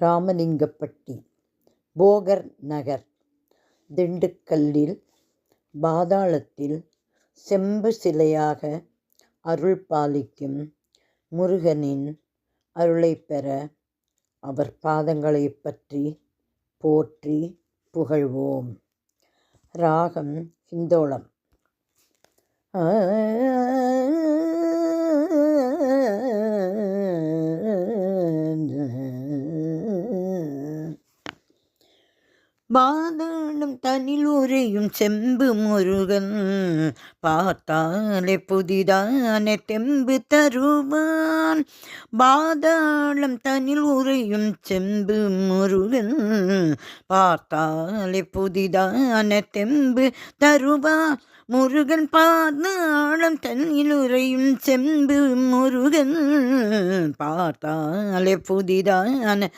ராமலிங்கப்பட்டி, போகர் நகர், திண்டுக்கல்லில் பாதாளத்தில் செம்பு சிலையாக அருள் பாலிக்கும் முருகனின் அருளைப் பெற அவர் பாதங்களைப் பற்றி போற்றி புகழ்வோம். ராகம் ஹிந்தோளம். பாதாளம் தனில் உறையும் செம்பு முருகன், பார்த்தாலே புதிதான தெம்பு தருவான். பாதாளம் தனில் உறையும் செம்பு முருகன், பார்த்தாலே புதிதான தெம்பு தருவான். முருகன் பாதாளம் தன்னில் உறையும் செம்பு முருகன், பார்த்தாலே புதிதான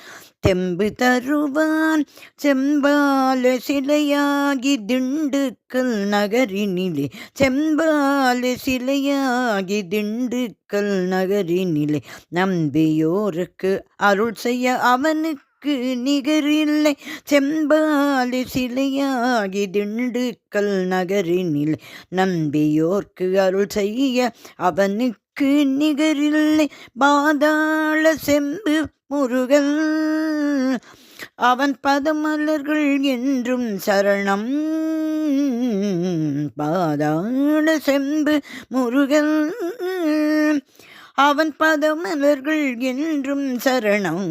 தெம்பு தருவான். செம்பால சிலையாகி திண்டுக்கல் நகரினிலே, செம்பால சிலையாகி திண்டுக்கல் நகரினிலே, நம்பியோருக்கு அருள் செய்ய அவனுக்கு நிகரில்லை. செம்பாலி சிலையாகி திண்டுக்கல் நகரினில், நம்பியோர்க்கு அருள் செய்ய அவனுக்கு நிகரில்லை. பாதாள செம்பு முருகன், அவன் பதமலர்கள் என்றும் சரணம். பாதாள செம்பு முருகன், அவன் பதமலர்கள் என்றும் சரணம்.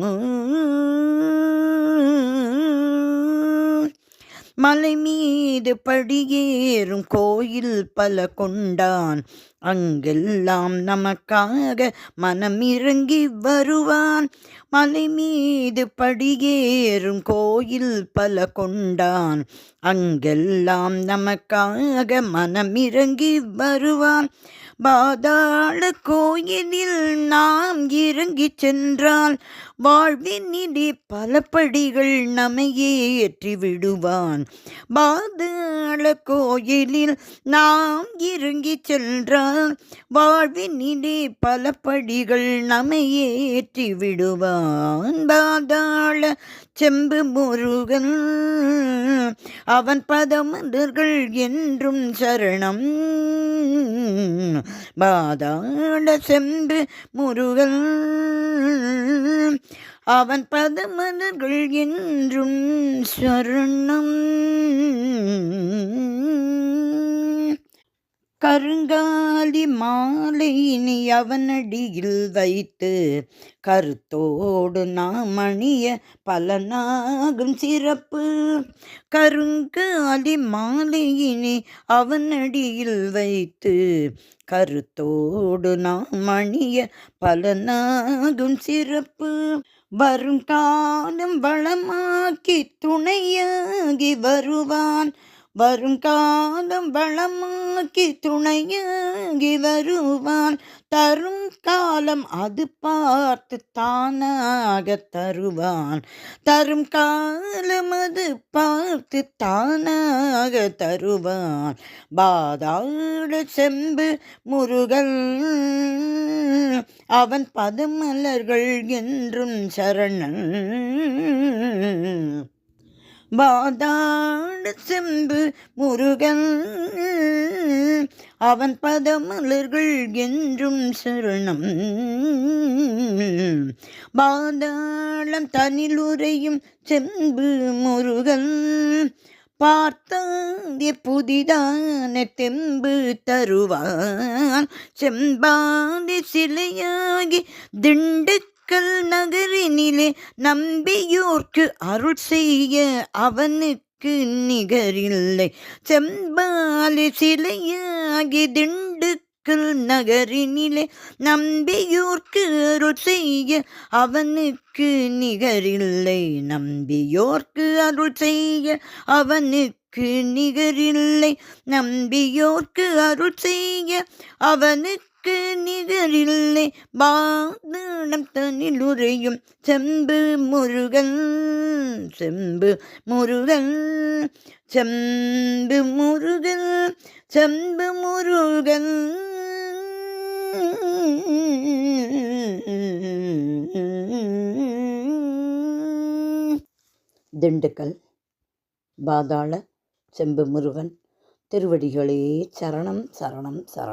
மலை மீது படியேறும் கோயில் பல கொண்டான், அங்கெல்லாம் நமக்காக மனம் இறங்கி வருவான். மலை மீது படியேறும் கோயில் பல கொண்டான், அங்கெல்லாம் நமக்காக மனம் இறங்கி வருவான். பாதாள கோயிலில் நாம் இறங்கி சென்றால், வாழ்வினிலே பல படிகள் நம்மை ஏற்றி விடுவான். பாதாள கோயிலில் நாம் இறங்கி சென்றால், வாழ்வினிலே பல படிகள் நம்மை ஏற்றி விடுவான். பாதாள செம்பு முருகன், அவன் பதமலர்கள் என்றும் சரணம். பாதாள செம்பு முருகன், அவன் பதமலர்கள் என்றும் சரணம். கருங்காலி மாலையினி அவனடியில் வைத்து, கருத்தோடு நாம் அணிய பலனாகும் சிறப்பு. கருங்காலி மாலையினி அவனடியில் வைத்து, கருத்தோடு நாம் அணிய பலனாகும் சிறப்பு. வரும் காலம் வளமாக்கி துணையாகி வருவான், வரும் காலம் வளமாக்கி துணையாகி வருவான். தரும் காலம் அது பார்த்து தானாக தருவான், தரும் காலம் அது பார்த்து தானாக தருவான். பாதாள செம்பு முருகன், அவன் பதமலர்கள் என்றும் சரணம். பாதாள செம்பு முருகன், அவன் பதமலர்கள் என்றும் சரணம். பாதாளம் தனில் உறையும் செம்பு முருகன், பார்த்தாலே புதிதான தெம்பு தருவான். செம்பாதி சிலையாகி திண்டுக்கல் நகரினிலே, நம்பியோர்க்கு அருள் செய்ய அவனுக்கு நிகரில்லை. செம்பாலி சிலையாகி திண்டுக்கல் நகரினிலே, நம்பியோர்க்கு அருள் செய்ய அவனுக்கு நிகரில்லை. நம்பியோர்க்கு அருள் செய்ய அவனுக்கு நிகரில்லை. நம்பியோர்க்கு அருள் செய்ய அவனுக்கு நிகரில்லை. பாதாளம் தனில் உறையும் செம்பு முருகன், செம்பு முருகன், செம்பு முருகன், செம்பு முருகன். திண்டுக்கல் பாதாள செம்பு முருகன் திருவடிகளே சரணம் சரணம் சரணம்.